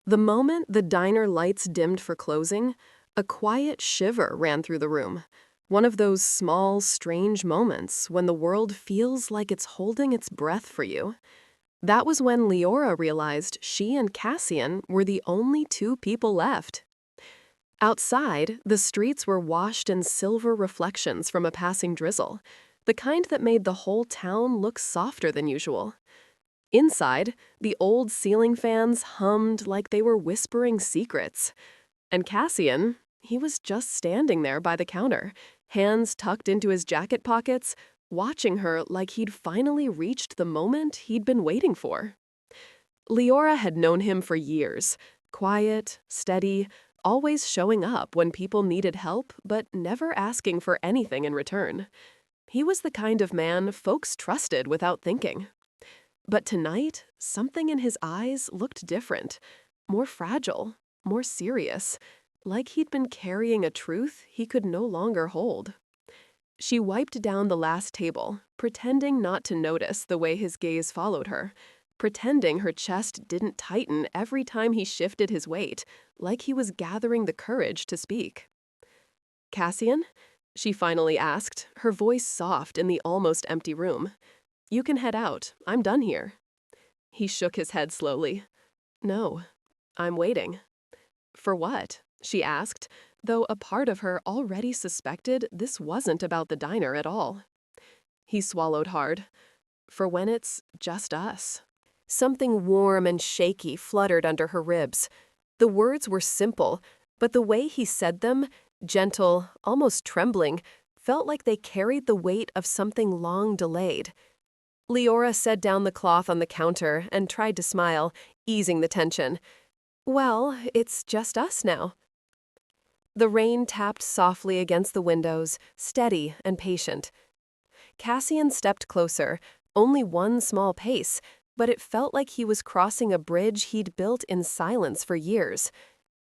The moment the diner lights dimmed for closing, a quiet shiver ran through the room. One of those small, strange moments when the world feels like it's holding its breath for you. That was when Leora realized she and Cassian were the only two people left. Outside, the streets were washed in silver reflections from a passing drizzle, the kind that made the whole town look softer than usual. Inside, the old ceiling fans hummed like they were whispering secrets. And Cassian, he was just standing there by the counter, hands tucked into his jacket pockets, watching her like he'd finally reached the moment he'd been waiting for. Leora had known him for years, quiet, steady, always showing up when people needed help, but never asking for anything in return. He was the kind of man folks trusted without thinking. But tonight, something in his eyes looked different, more fragile, more serious, like he'd been carrying a truth he could no longer hold. She wiped down the last table, pretending not to notice the way his gaze followed her, pretending her chest didn't tighten every time he shifted his weight, like he was gathering the courage to speak. "Cassian?" she finally asked, her voice soft in the almost empty room. "You can head out. I'm done here." He shook his head slowly. "No, I'm waiting." "For what?" she asked, though a part of her already suspected this wasn't about the diner at all. He swallowed hard. "For when it's just us." Something warm and shaky fluttered under her ribs. The words were simple, but the way he said them, gentle, almost trembling, felt like they carried the weight of something long delayed. Leora set down the cloth on the counter and tried to smile, easing the tension. "Well, it's just us now." The rain tapped softly against the windows, steady and patient. Cassian stepped closer, only one small pace, but it felt like he was crossing a bridge he'd built in silence for years.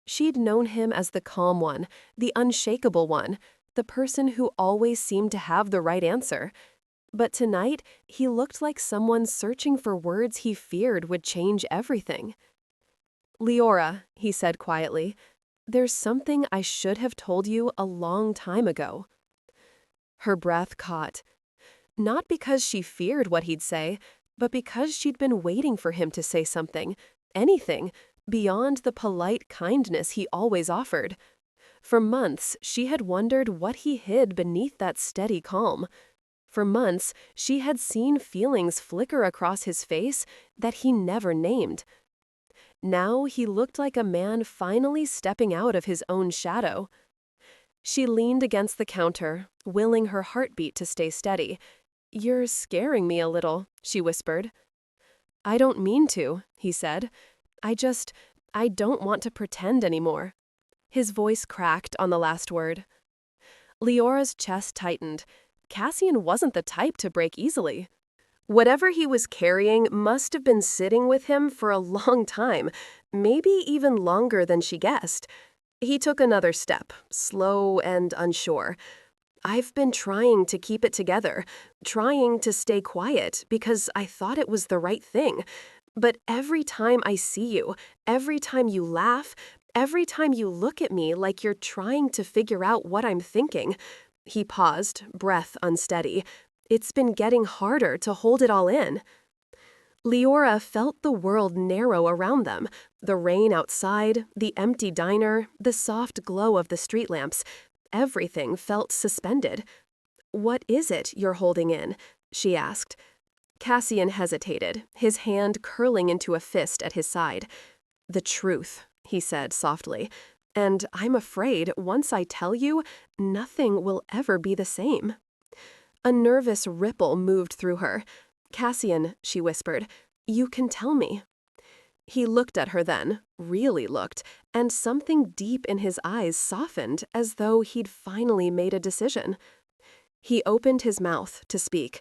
She'd known him as the calm one, the unshakable one, the person who always seemed to have the right answer. But tonight, he looked like someone searching for words he feared would change everything. "Leora," he said quietly, "there's something I should have told you a long time ago." Her breath caught. Not because she feared what he'd say, but because she'd been waiting for him to say something, anything, beyond the polite kindness he always offered. For months, she had wondered what he hid beneath that steady calm. For months, she had seen feelings flicker across his face that he never named. Now he looked like a man finally stepping out of his own shadow. She leaned against the counter, willing her heartbeat to stay steady. "You're scaring me a little," she whispered. "I don't mean to," he said. I don't want to pretend anymore." His voice cracked on the last word. Leora's chest tightened. Cassian wasn't the type to break easily. Whatever he was carrying must have been sitting with him for a long time, maybe even longer than she guessed. He took another step, slow and unsure. "I've been trying to keep it together, trying to stay quiet because I thought it was the right thing. But every time I see you, every time you laugh, every time you look at me like you're trying to figure out what I'm thinking." He paused, breath unsteady. "It's been getting harder to hold it all in." Leora felt the world narrow around them, the rain outside, the empty diner, the soft glow of the street lamps. Everything felt suspended. "What is it you're holding in?" she asked. Cassian hesitated, his hand curling into a fist at his side. "The truth," he said softly. "And I'm afraid once I tell you, nothing will ever be the same." A nervous ripple moved through her. "Cassian," she whispered, "you can tell me." He looked at her then, really looked, and something deep in his eyes softened as though he'd finally made a decision. He opened his mouth to speak,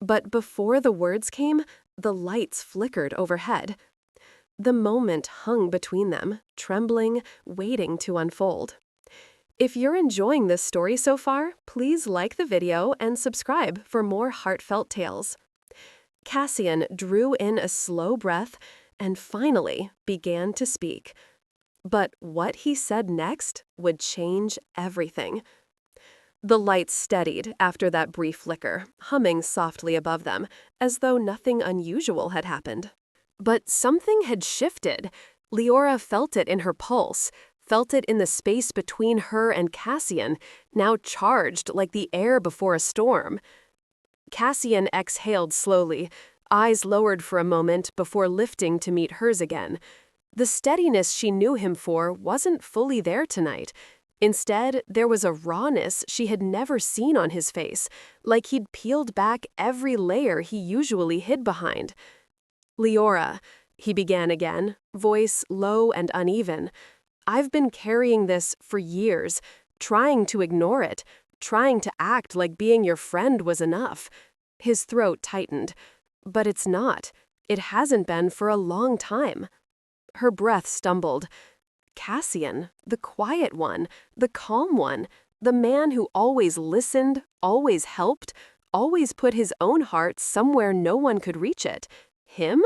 but before the words came, the lights flickered overhead. The moment hung between them, trembling, waiting to unfold. If you're enjoying this story so far, please like the video and subscribe for more heartfelt tales. Cassian drew in a slow breath, and finally began to speak. But what he said next would change everything. The lights steadied after that brief flicker, humming softly above them, as though nothing unusual had happened. But something had shifted. Leora felt it in her pulse, felt it in the space between her and Cassian, now charged like the air before a storm. Cassian exhaled slowly, eyes lowered for a moment before lifting to meet hers again. The steadiness she knew him for wasn't fully there tonight. Instead, there was a rawness she had never seen on his face, like he'd peeled back every layer he usually hid behind. "Leora," he began again, voice low and uneven. "I've been carrying this for years, trying to ignore it, trying to act like being your friend was enough." His throat tightened. "But it's not. It hasn't been for a long time." Her breath stumbled. Cassian, the quiet one, the calm one, the man who always listened, always helped, always put his own heart somewhere no one could reach it. Him?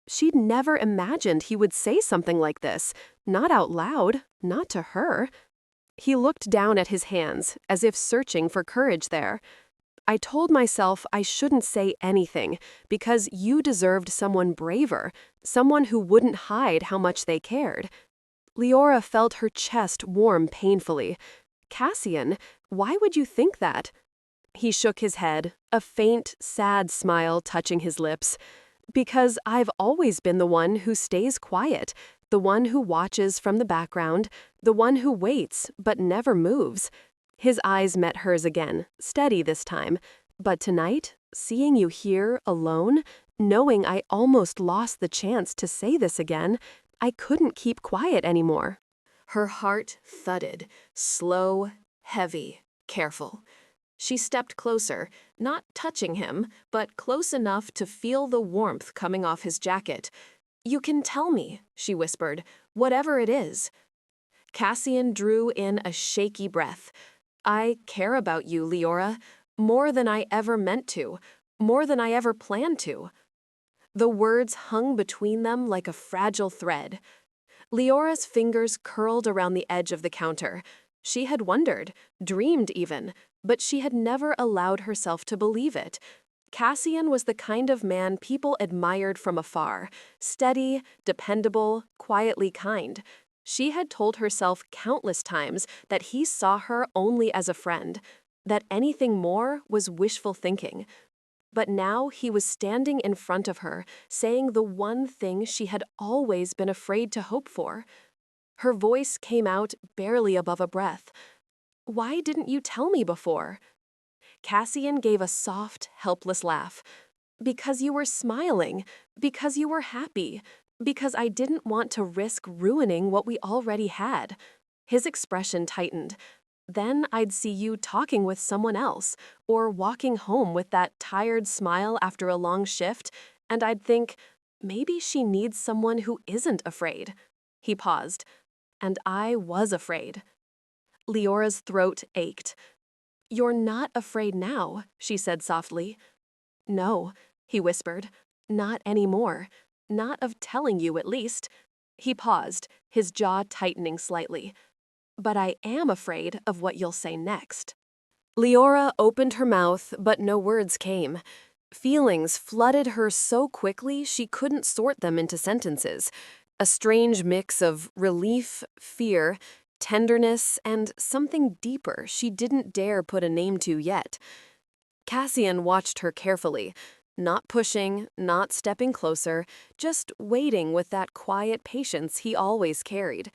She'd never imagined he would say something like this, not out loud, not to her. He looked down at his hands, as if searching for courage there. "I told myself I shouldn't say anything, because you deserved someone braver, someone who wouldn't hide how much they cared." Leora felt her chest warm painfully. "Cassian, why would you think that?" He shook his head, a faint, sad smile touching his lips. "Because I've always been the one who stays quiet, the one who watches from the background, the one who waits but never moves." His eyes met hers again, steady this time. "But tonight, seeing you here alone, knowing I almost lost the chance to say this again, I couldn't keep quiet anymore." Her heart thudded, slow, heavy, careful. She stepped closer, not touching him, but close enough to feel the warmth coming off his jacket. "You can tell me," she whispered, "whatever it is." Cassian drew in a shaky breath. "I care about you, Leora, more than I ever meant to, more than I ever planned to." The words hung between them like a fragile thread. Leora's fingers curled around the edge of the counter. She had wondered, dreamed even, but she had never allowed herself to believe it. Cassian was the kind of man people admired from afar, steady, dependable, quietly kind. She had told herself countless times that he saw her only as a friend, that anything more was wishful thinking. But now he was standing in front of her, saying the one thing she had always been afraid to hope for. Her voice came out barely above a breath. "Why didn't you tell me before?" Cassian gave a soft, helpless laugh. "Because you were smiling, because you were happy, because I didn't want to risk ruining what we already had." His expression tightened. "Then I'd see you talking with someone else, or walking home with that tired smile after a long shift, and I'd think, maybe she needs someone who isn't afraid." He paused. "And I was afraid." Leora's throat ached. "You're not afraid now," she said softly. "No," he whispered. "Not anymore. Not of telling you, at least." He paused, his jaw tightening slightly. "But I am afraid of what you'll say next." Leora opened her mouth, but no words came. Feelings flooded her so quickly she couldn't sort them into sentences. A strange mix of relief, fear, tenderness, and something deeper she didn't dare put a name to yet. Cassian watched her carefully, not pushing, not stepping closer, just waiting with that quiet patience he always carried.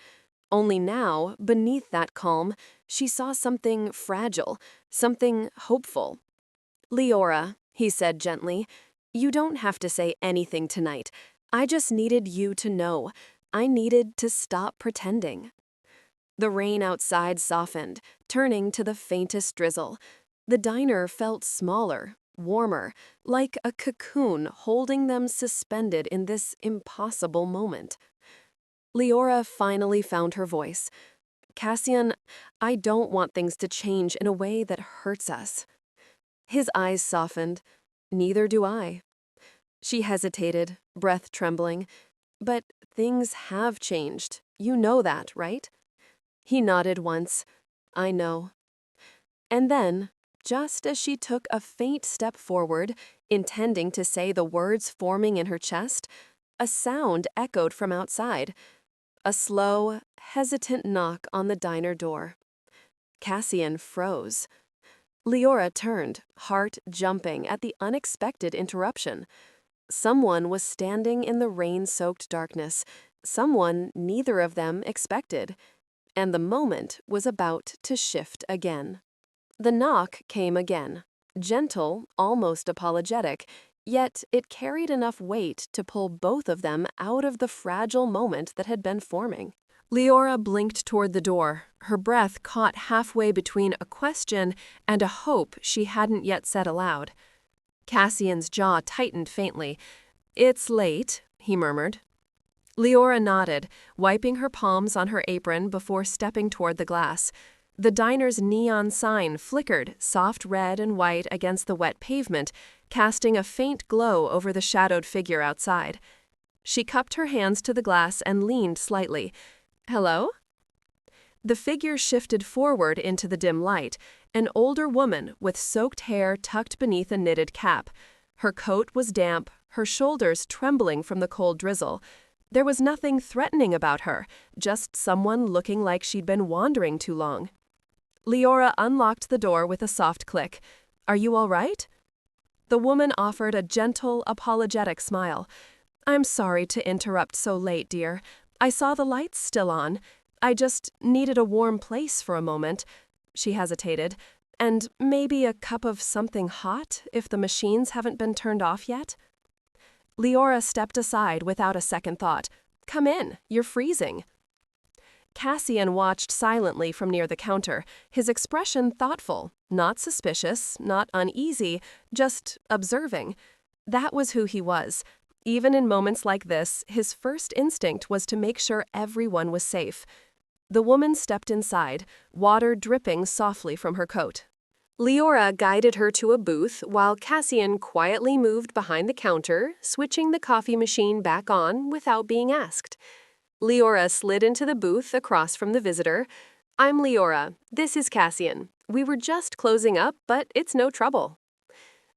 Only now, beneath that calm, she saw something fragile, something hopeful. "Leora," he said gently, "you don't have to say anything tonight. I just needed you to know. I needed to stop pretending." The rain outside softened, turning to the faintest drizzle. The diner felt smaller, warmer, like a cocoon holding them suspended in this impossible moment. Leora finally found her voice. "Cassian, I don't want things to change in a way that hurts us." His eyes softened. "Neither do I." She hesitated, breath trembling. But things have changed. You know that, right? He nodded once. I know. And then, just as she took a faint step forward, intending to say the words forming in her chest, a sound echoed from outside. A slow, hesitant knock on the diner door. Cassian froze. Leora turned, heart jumping at the unexpected interruption. Someone was standing in the rain-soaked darkness, someone neither of them expected, and the moment was about to shift again. The knock came again, gentle, almost apologetic, yet it carried enough weight to pull both of them out of the fragile moment that had been forming. Leora blinked toward the door, her breath caught halfway between a question and a hope she hadn't yet said aloud. Cassian's jaw tightened faintly. It's late, he murmured. Leora nodded, wiping her palms on her apron before stepping toward the glass. The diner's neon sign flickered, soft red and white against the wet pavement, casting a faint glow over the shadowed figure outside. She cupped her hands to the glass and leaned slightly. Hello? The figure shifted forward into the dim light, an older woman with soaked hair tucked beneath a knitted cap. Her coat was damp, her shoulders trembling from the cold drizzle. There was nothing threatening about her, just someone looking like she'd been wandering too long. Leora unlocked the door with a soft click. Are you all right? The woman offered a gentle, apologetic smile. I'm sorry to interrupt so late, dear. I saw the lights still on. I just needed a warm place for a moment. She hesitated. And maybe a cup of something hot if the machines haven't been turned off yet? Leora stepped aside without a second thought. Come in, you're freezing. Cassian watched silently from near the counter, his expression thoughtful, not suspicious, not uneasy, just observing. That was who he was. Even in moments like this, his first instinct was to make sure everyone was safe. The woman stepped inside, water dripping softly from her coat. Leora guided her to a booth while Cassian quietly moved behind the counter, switching the coffee machine back on without being asked. Leora slid into the booth across from the visitor. I'm Leora. This is Cassian. We were just closing up, but it's no trouble.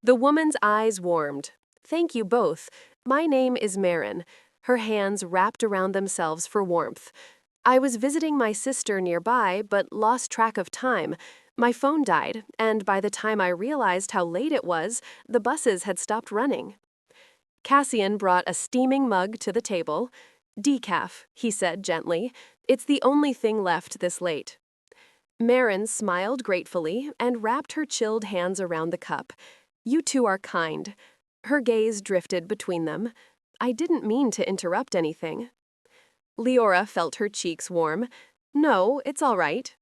The woman's eyes warmed. Thank you both. My name is Marin. Her hands wrapped around themselves for warmth. I was visiting my sister nearby, but lost track of time. My phone died, and by the time I realized how late it was, the buses had stopped running. Cassian brought a steaming mug to the table. Decaf, he said gently. It's the only thing left this late. Marin smiled gratefully and wrapped her chilled hands around the cup. You two are kind. Her gaze drifted between them. I didn't mean to interrupt anything. Leora felt her cheeks warm. No, it's all right.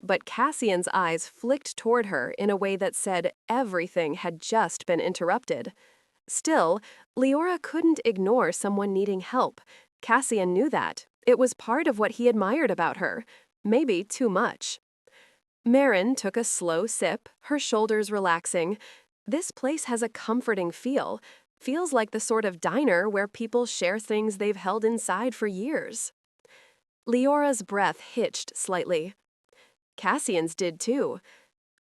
But Cassian's eyes flicked toward her in a way that said everything had just been interrupted. Still, Leora couldn't ignore someone needing help. Cassian knew that. It was part of what he admired about her. Maybe too much. Marin took a slow sip, her shoulders relaxing. This place has a comforting feel. Feels like the sort of diner where people share things they've held inside for years. Leora's breath hitched slightly. Cassian's did too.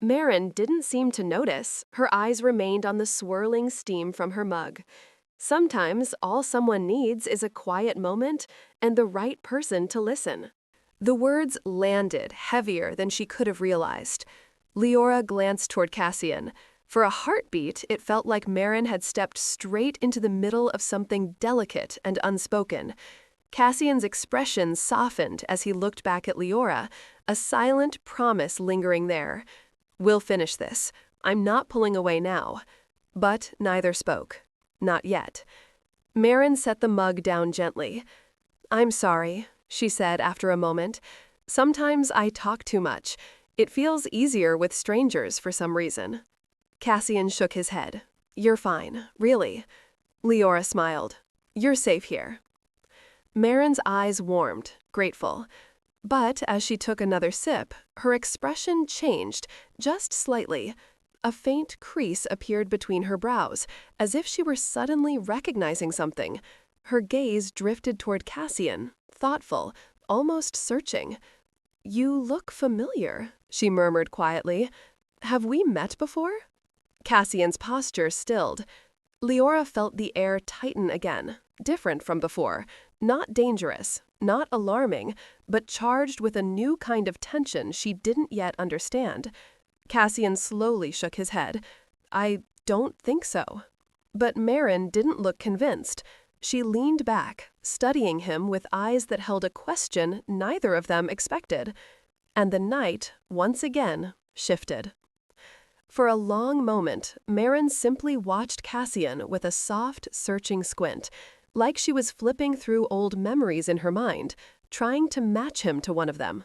Marin didn't seem to notice. Her eyes remained on the swirling steam from her mug. Sometimes all someone needs is a quiet moment and the right person to listen. The words landed heavier than she could have realized. Leora glanced toward Cassian. For a heartbeat, it felt like Marin had stepped straight into the middle of something delicate and unspoken. Cassian's expression softened as he looked back at Leora, a silent promise lingering there. We'll finish this. I'm not pulling away now. But neither spoke. Not yet. Marin set the mug down gently. I'm sorry, she said after a moment. Sometimes I talk too much. It feels easier with strangers for some reason. Cassian shook his head. You're fine, really. Leora smiled. You're safe here. Marin's eyes warmed, grateful. But as she took another sip, her expression changed, just slightly. A faint crease appeared between her brows, as if she were suddenly recognizing something. Her gaze drifted toward Cassian, thoughtful, almost searching. "You look familiar," she murmured quietly. "Have we met before?" Cassian's posture stilled. Leora felt the air tighten again, different from before, not dangerous, not alarming, but charged with a new kind of tension she didn't yet understand. Cassian slowly shook his head. "I don't think so." But Marin didn't look convinced. She leaned back, studying him with eyes that held a question neither of them expected. And the night, once again, shifted. For a long moment, Marin simply watched Cassian with a soft, searching squint, like she was flipping through old memories in her mind, trying to match him to one of them.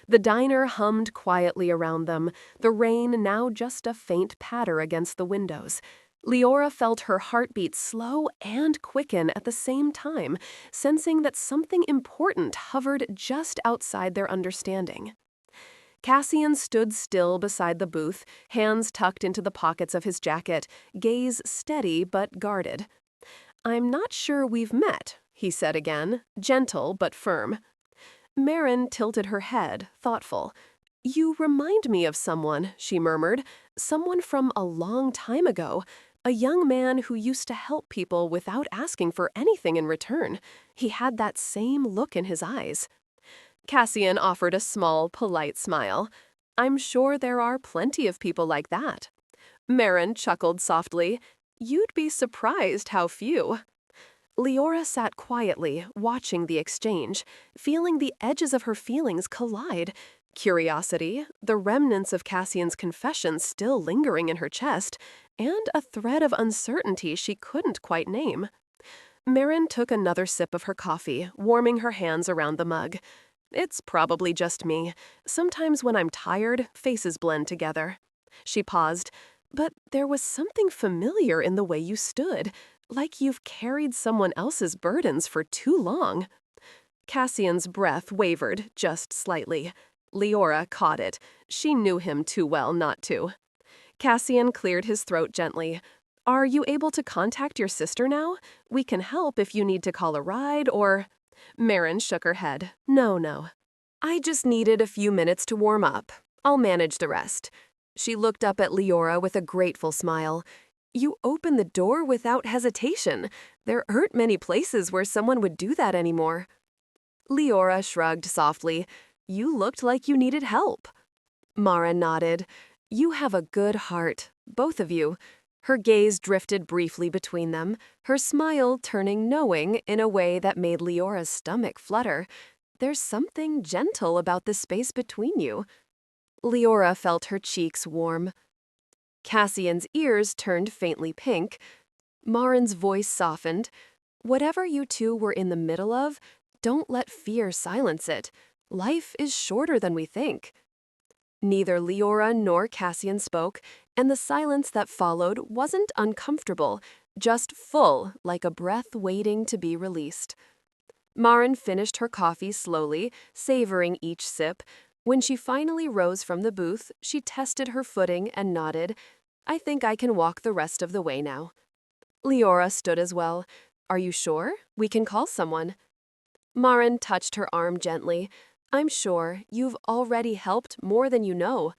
The diner hummed quietly around them, the rain now just a faint patter against the windows. Leora felt her heartbeat slow and quicken at the same time, sensing that something important hovered just outside their understanding. Cassian stood still beside the booth, hands tucked into the pockets of his jacket, gaze steady but guarded. "I'm not sure we've met," he said again, gentle but firm. Marin tilted her head, thoughtful. "You remind me of someone," she murmured, "someone from a long time ago, a young man who used to help people without asking for anything in return. He had that same look in his eyes." Cassian offered a small, polite smile. "I'm sure there are plenty of people like that." Marin chuckled softly. "You'd be surprised how few." Leora sat quietly, watching the exchange, feeling the edges of her feelings collide. Curiosity, the remnants of Cassian's confession still lingering in her chest, and a thread of uncertainty she couldn't quite name. Marin took another sip of her coffee, warming her hands around the mug. "It's probably just me. Sometimes when I'm tired, faces blend together." She paused. "But there was something familiar in the way you stood, like you've carried someone else's burdens for too long." Cassian's breath wavered, just slightly. Leora caught it. She knew him too well not to. Cassian cleared his throat gently. "Are you able to contact your sister now? We can help if you need to call a ride or—" Marin shook her head. No. I just needed a few minutes to warm up. I'll manage the rest." She looked up at Leora with a grateful smile. "You opened the door without hesitation. There aren't many places where someone would do that anymore." Leora shrugged softly. "You looked like you needed help." Mara nodded. "You have a good heart, both of you." Her gaze drifted briefly between them, her smile turning knowing in a way that made Leora's stomach flutter. "There's something gentle about the space between you." Leora felt her cheeks warm. Cassian's ears turned faintly pink. Marin's voice softened. "Whatever you two were in the middle of, don't let fear silence it. Life is shorter than we think." Neither Leora nor Cassian spoke, and the silence that followed wasn't uncomfortable, just full, like a breath waiting to be released. Marin finished her coffee slowly, savoring each sip. When she finally rose from the booth, she tested her footing and nodded. "I think I can walk the rest of the way now." Leora stood as well. "Are you sure? We can call someone." Marin touched her arm gently. "I'm sure you've already helped more than you know."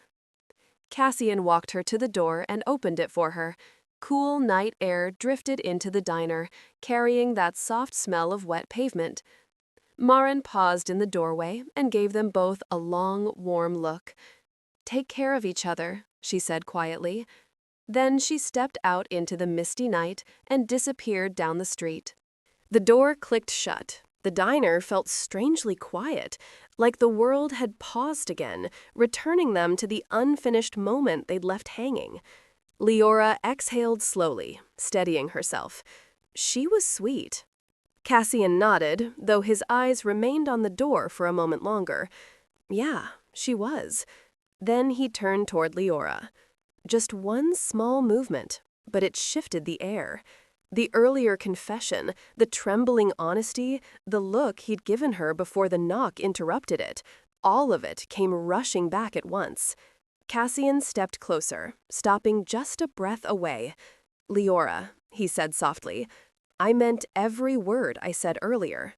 Cassian walked her to the door and opened it for her. Cool night air drifted into the diner, carrying that soft smell of wet pavement. Marin paused in the doorway and gave them both a long, warm look. "Take care of each other," she said quietly. Then she stepped out into the misty night and disappeared down the street. The door clicked shut. The diner felt strangely quiet, like the world had paused again, returning them to the unfinished moment they'd left hanging. Leora exhaled slowly, steadying herself. She was sweet. Cassian nodded, though his eyes remained on the door for a moment longer. Yeah, she was. Then he turned toward Leora. Just one small movement, but it shifted the air. The earlier confession, the trembling honesty, the look he'd given her before the knock interrupted it, all of it came rushing back at once. Cassian stepped closer, stopping just a breath away. "Leora," he said softly, I meant every word I said earlier.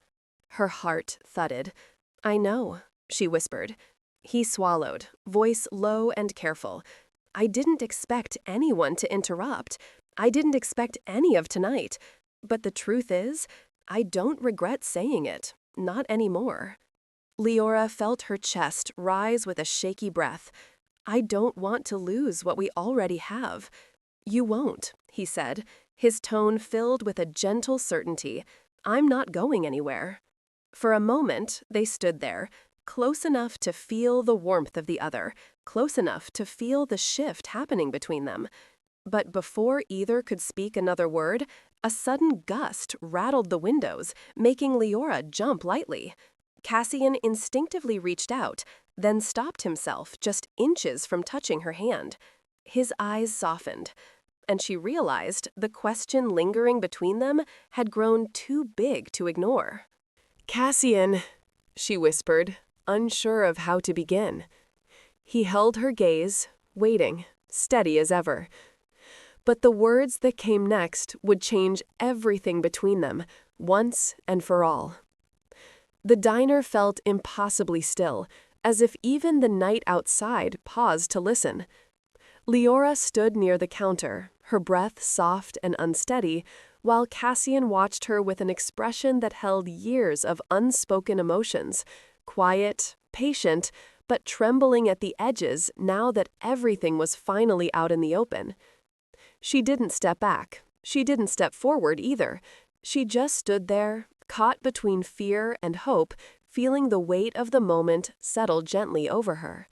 Her heart thudded. I know, she whispered. He swallowed, voice low and careful. I didn't expect anyone to interrupt. I didn't expect any of tonight. But the truth is, I don't regret saying it. Not anymore. Leora felt her chest rise with a shaky breath. I don't want to lose what we already have. You won't, he said, his tone filled with a gentle certainty. I'm not going anywhere. For a moment, they stood there, close enough to feel the warmth of the other, close enough to feel the shift happening between them. But before either could speak another word, a sudden gust rattled the windows, making Leora jump lightly. Cassian instinctively reached out, then stopped himself just inches from touching her hand. His eyes softened, and she realized the question lingering between them had grown too big to ignore. Cassian, she whispered, unsure of how to begin. He held her gaze, waiting, steady as ever. But the words that came next would change everything between them, once and for all. The diner felt impossibly still, as if even the night outside paused to listen. Leora stood near the counter, her breath soft and unsteady, while Cassian watched her with an expression that held years of unspoken emotions, quiet, patient, but trembling at the edges now that everything was finally out in the open. She didn't step back. She didn't step forward either. She just stood there, caught between fear and hope, feeling the weight of the moment settle gently over her.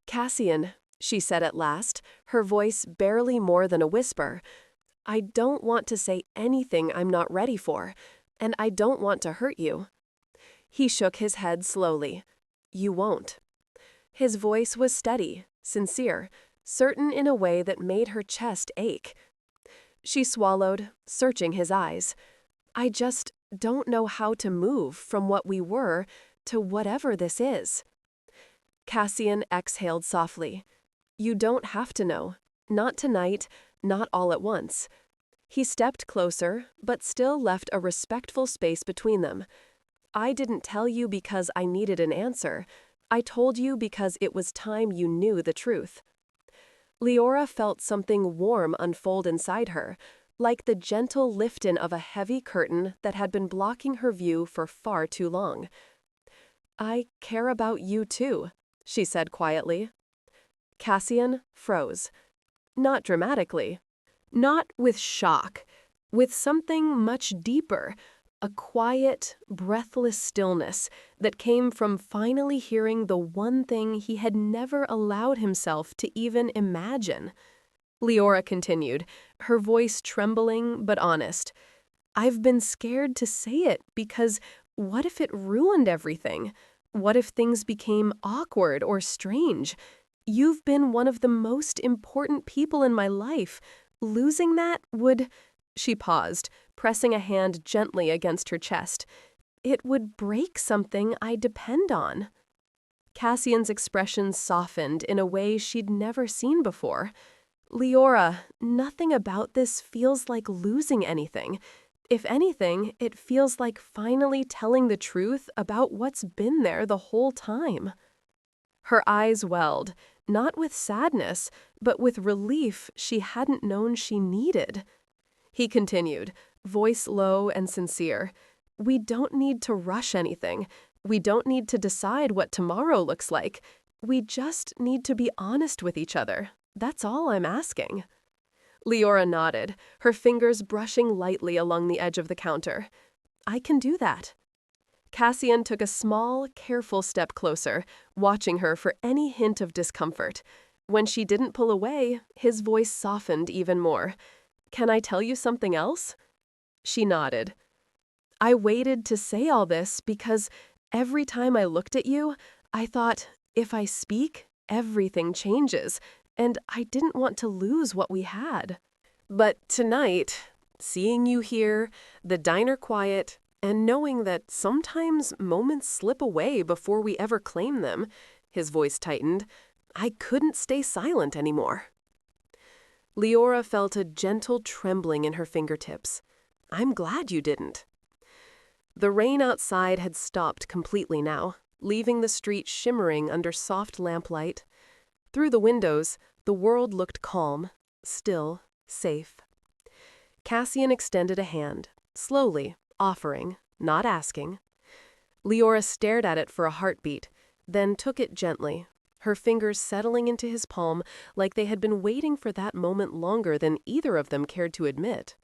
Cassian, she said at last, her voice barely more than a whisper, I don't want to say anything I'm not ready for, and I don't want to hurt you. He shook his head slowly. You won't. His voice was steady, sincere, certain in a way that made her chest ache. She swallowed, searching his eyes. I just don't know how to move from what we were to whatever this is. Cassian exhaled softly. You don't have to know. Not tonight, not all at once. He stepped closer, but still left a respectful space between them. I didn't tell you because I needed an answer. I told you because it was time you knew the truth. Leora felt something warm unfold inside her, like the gentle lift-in of a heavy curtain that had been blocking her view for far too long. I care about you too, she said quietly. Cassian froze. Not dramatically. Not with shock. With something much deeper. A quiet, breathless stillness that came from finally hearing the one thing he had never allowed himself to even imagine. Leora continued, her voice trembling but honest. I've been scared to say it because what if it ruined everything? What if things became awkward or strange? You've been one of the most important people in my life. Losing that would... She paused, pressing a hand gently against her chest. It would break something I depend on. Cassian's expression softened in a way she'd never seen before. Leora, nothing about this feels like losing anything. If anything, it feels like finally telling the truth about what's been there the whole time. Her eyes welled, not with sadness, but with relief she hadn't known she needed. He continued, voice low and sincere. We don't need to rush anything. We don't need to decide what tomorrow looks like. We just need to be honest with each other. That's all I'm asking. Leora nodded, her fingers brushing lightly along the edge of the counter. I can do that. Cassian took a small, careful step closer, watching her for any hint of discomfort. When she didn't pull away, his voice softened even more. Can I tell you something else? She nodded. I waited to say all this because every time I looked at you, I thought, if I speak, everything changes, and I didn't want to lose what we had. But tonight, seeing you here, the diner quiet, and knowing that sometimes moments slip away before we ever claim them, his voice tightened, I couldn't stay silent anymore. Leora felt a gentle trembling in her fingertips. I'm glad you didn't. The rain outside had stopped completely now, leaving the street shimmering under soft lamplight. Through the windows, the world looked calm, still, safe. Cassian extended a hand, slowly, offering, not asking. Leora stared at it for a heartbeat, then took it gently, her fingers settling into his palm like they had been waiting for that moment longer than either of them cared to admit.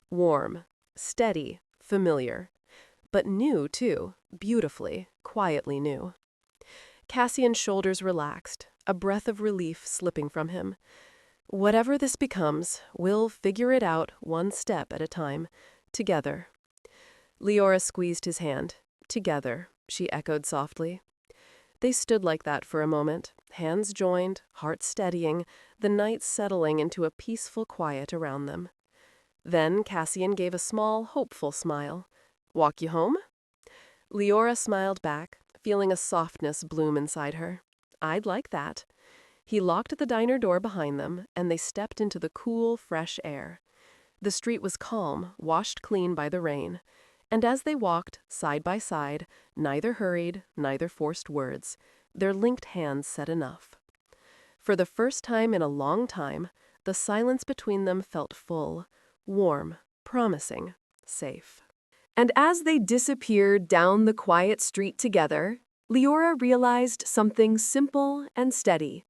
Warm, steady, familiar. But new, too, beautifully, quietly new. Cassian's shoulders relaxed, a breath of relief slipping from him. Whatever this becomes, we'll figure it out one step at a time, together. Leora squeezed his hand. Together, she echoed softly. They stood like that for a moment, hands joined, hearts steadying, the night settling into a peaceful quiet around them. Then Cassian gave a small, hopeful smile. Walk you home? Leora smiled back, feeling a softness bloom inside her. I'd like that. He locked the diner door behind them, and they stepped into the cool, fresh air. The street was calm, washed clean by the rain. And as they walked, side by side, neither hurried, neither forced words, their linked hands said enough. For the first time in a long time, the silence between them felt full, warm, promising, safe. And as they disappeared down the quiet street together, Leora realized something simple and steady.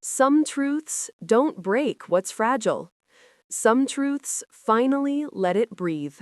Some truths don't break what's fragile. Some truths finally let it breathe.